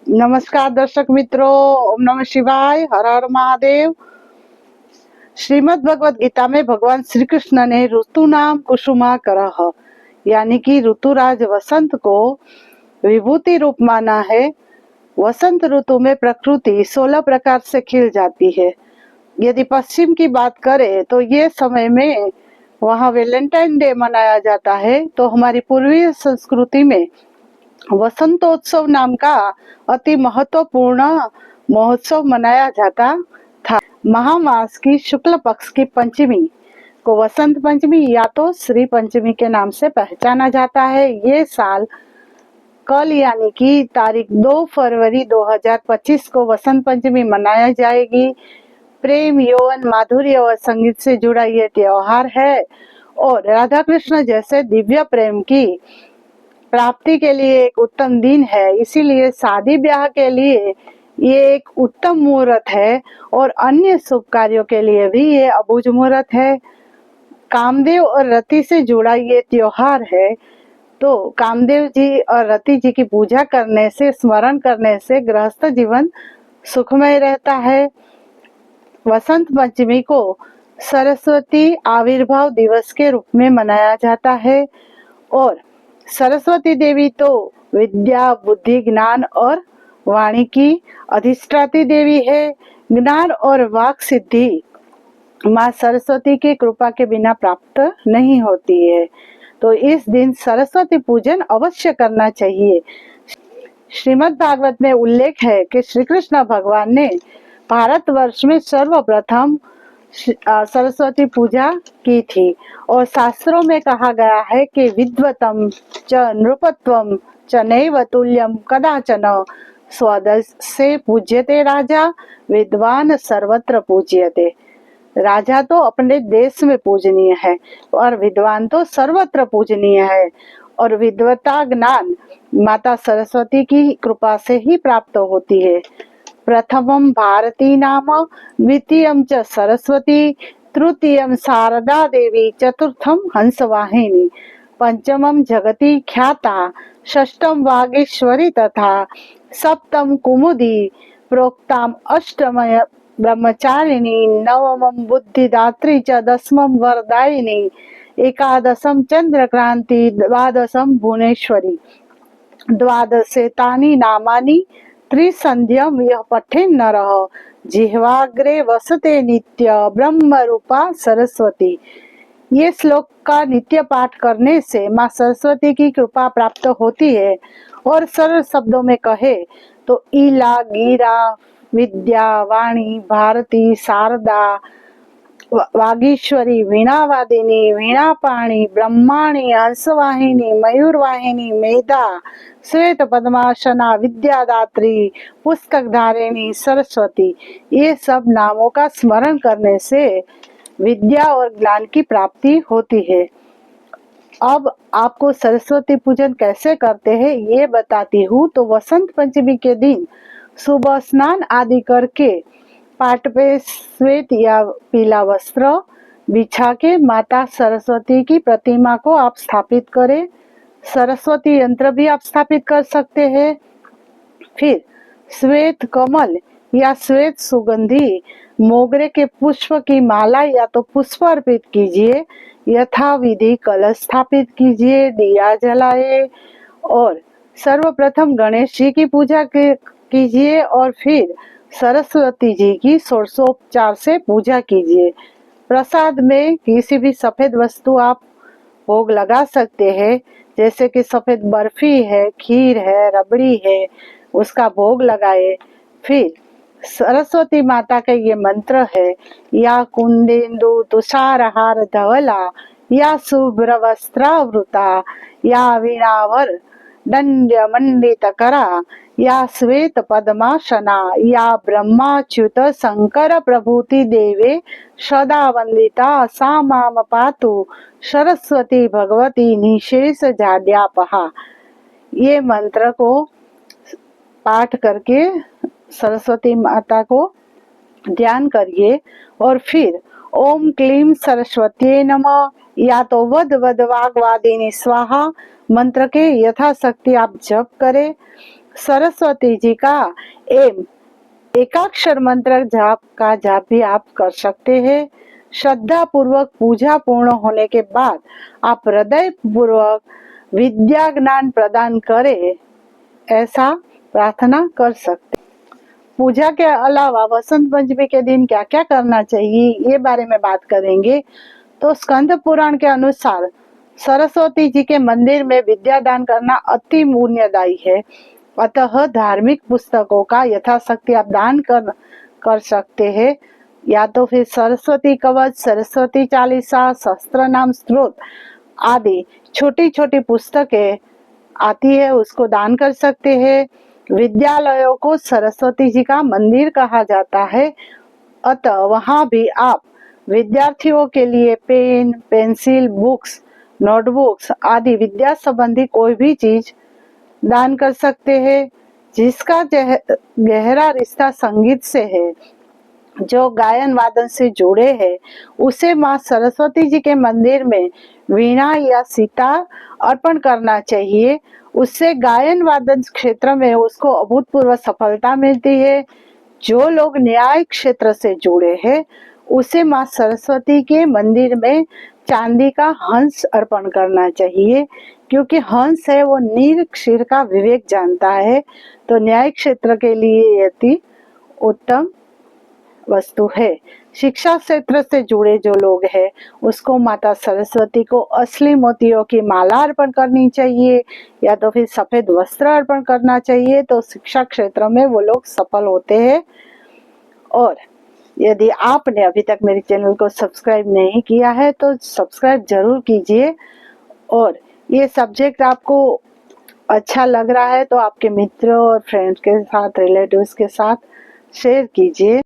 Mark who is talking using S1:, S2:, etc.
S1: नमस्कार दर्शक मित्रों, ओम नमः शिवाय, हर हर महादेव। श्रीमद् भगवत गीता में भगवान श्री कृष्ण ने ऋतु नाम कुसुमाकरः यानी कि ऋतुराज वसंत को विभूति रूप माना है। वसंत ऋतु में प्रकृति 16 प्रकार से खिल जाती है। यदि पश्चिम की बात करें तो ये समय में वहाँ वैलेंटाइन डे मनाया जाता है, तो हमारी पूर्वीय संस्कृति में वसंतोत्सव नाम का अति महत्वपूर्ण महोत्सव मनाया जाता था। महामास की शुक्ल पक्ष की पंचमी को वसंत पंचमी या तो श्री पंचमी के नाम से पहचाना जाता है। ये साल कल यानी कि तारीख 2 फरवरी 2025 को वसंत पंचमी मनाया जाएगी। प्रेम, यौवन, माधुर्य और संगीत से जुड़ा ये त्योहार है और राधा कृष्ण जैसे दिव्य प्रेम की प्राप्ति के लिए एक उत्तम दिन है। इसीलिए शादी ब्याह के लिए ये एक उत्तम मुहूर्त है और अन्य शुभ कार्यों के लिए भी ये अबुझ मुहूर्त है। कामदेव और रति से जुड़ा ये त्योहार है, तो कामदेव जी और रति जी की पूजा करने से, स्मरण करने से गृहस्थ जीवन सुखमय रहता है। वसंत पंचमी को सरस्वती आविर्भाव दिवस के रूप में मनाया जाता है और सरस्वती देवी तो विद्या, बुद्धि, ज्ञान और वाणी की अधिष्ठात्री देवी है। ज्ञान और वाक सिद्धि माँ सरस्वती की कृपा के बिना प्राप्त नहीं होती है, तो इस दिन सरस्वती पूजन अवश्य करना चाहिए। श्रीमद् भागवत में उल्लेख है कि श्री कृष्ण भगवान ने भारतवर्ष में सर्वप्रथम सरस्वती पूजा की थी और शास्त्रों में कहा गया है कि विद्वतम च नृपत्वम च नैव तुल्यम कदाचन स्वदेश से पूज्यते राजा, विद्वान सर्वत्र पूज्यते। राजा तो अपने देश में पूजनीय है और विद्वान तो सर्वत्र पूजनीय है और विद्वता, ज्ञान माता सरस्वती की कृपा से ही प्राप्त होती है। प्रथमं भारती नाम, द्वितीयं च सरस्वती, तृतीयं शारदा देवी, चतुर्थं हंसवाहिनी, पंचमं जगति ख्याता, षष्ठं वागीश्वरी तथा सप्तम कुमुदी, प्रोक्ताम अष्टमय ब्रह्मचारिणी, नवमं बुद्धिदात्री च, दशमं वरदायिनी, एकादशं चंद्रक्रांति, द्वादशं भुवनेश्वरी। द्वादशेतानि नामानि त्रिसंध्यम यह पठेन नरः, जिह्वाग्रे वसते नित्य ब्रह्म रूपा सरस्वती। ये श्लोक का नित्य पाठ करने से माँ सरस्वती की कृपा प्राप्त होती है और सरल शब्दों में कहे तो ईला, गीरा, विद्या, वाणी, भारती, शारदा, वागीश्वरी, वीणावादिनी, वीणापाणी, ब्रह्माणी, हंसवाहिनी, मयूरवाहिनी, मेधा, श्वेत पद्मासना, विद्यादात्री, पुस्तक धारिणी, सरस्वती, ये सब नामों का स्मरण करने से विद्या और ज्ञान की प्राप्ति होती है। अब आपको सरस्वती पूजन कैसे करते हैं ये बताती हूँ। तो वसंत पंचमी के दिन सुबह स्नान आदि करके पाट पे श्वेत या पीला वस्त्र बिछा के माता सरस्वती की प्रतिमा को आप स्थापित करें। सरस्वती यंत्र भी आप स्थापित कर सकते हैं। फिर श्वेत कमल या श्वेत सुगंधी मोगरे के पुष्प की माला या तो पुष्प अर्पित कीजिए, यथा विधि कलश स्थापित कीजिए, दिया जलाए और सर्वप्रथम गणेश जी की पूजा कीजिए और फिर सरस्वती जी की षोडशोपचार से पूजा कीजिए। प्रसाद में किसी भी सफेद वस्तु आप भोग लगा सकते हैं, जैसे कि सफेद बर्फी है, खीर है, रबड़ी है, उसका भोग लगाए। फिर सरस्वती माता का ये मंत्र है, या कुंदेन्दु तुषारहार धवला, या शुभ्र वस्त्रावृता, या वीणावर दंड्य मंडित करा, या श्वेत पद्मासना, या ब्रह्माच्युत शंकर प्रभूति देवे सदा वंदिता, सा माम पातु सरस्वती भगवती निशेष जाड्यापहा। ये मंत्र को पाठ करके सरस्वती माता को ध्यान करिए और फिर ओम क्लीम सरस्वती नमः या तो वद वद वाग्वादिनी स्वाहा मंत्र के यथाशक्ति आप जप करें। सरस्वती जी का एम एकाक्षर मंत्र जाप का जाप भी आप कर सकते हैं। श्रद्धा पूर्वक पूजा पूर्ण होने के बाद आप हृदय पूर्वक विद्या ज्ञान प्रदान करें, ऐसा प्रार्थना कर सकते। पूजा के अलावा वसंत पंचमी के दिन क्या क्या करना चाहिए, ये बारे में बात करेंगे। तो स्कंद पुराण के अनुसार सरस्वती जी के मंदिर में विद्या दान करना अति पुण्यदायी है। अतः धार्मिक पुस्तकों का यथाशक्ति आप दान कर सकते हैं, या तो फिर सरस्वती कवच, सरस्वती चालीसा, सहस्त्र नाम स्तोत्र आदि छोटी छोटी पुस्तकें आती है, उसको दान कर सकते हैं। विद्यालयों को सरस्वती जी का मंदिर कहा जाता है, अतः वहां भी आप विद्यार्थियों के लिए पेन, पेंसिल, बुक्स, नोटबुक्स आदि विद्या संबंधी कोई भी चीज दान कर सकते हैं। जिसका गहरा रिश्ता संगीत से है, जो गायन वादन से जुड़े हैं, उसे माँ सरस्वती जी के मंदिर में वीणा या सितार अर्पण करना चाहिए। उससे गायन वादन क्षेत्र में उसको अभूतपूर्व सफलता मिलती है। जो लोग न्याय क्षेत्र से जुड़े हैं, उसे माँ सरस्वती के मंदिर में चांदी का हंस अर्पण करना चाहिए, क्योंकि हंस है वो नीर क्षीर का विवेक जानता है। तो न्याय क्षेत्र के लिए अति उत्तम वस्तु है। शिक्षा क्षेत्र से जुड़े जो लोग हैं, उसको माता सरस्वती को असली मोतियों की माला अर्पण करनी चाहिए, या तो फिर सफेद वस्त्र अर्पण करना चाहिए। तो शिक्षा क्षेत्र में वो लोग सफल होते हैं। और यदि आपने अभी तक मेरे चैनल को सब्सक्राइब नहीं किया है तो सब्सक्राइब जरूर कीजिए। और ये सब्जेक्ट आपको अच्छा लग रहा है तो आपके मित्रों और फ्रेंड्स के साथ, रिलेटिव्स के साथ शेयर कीजिए।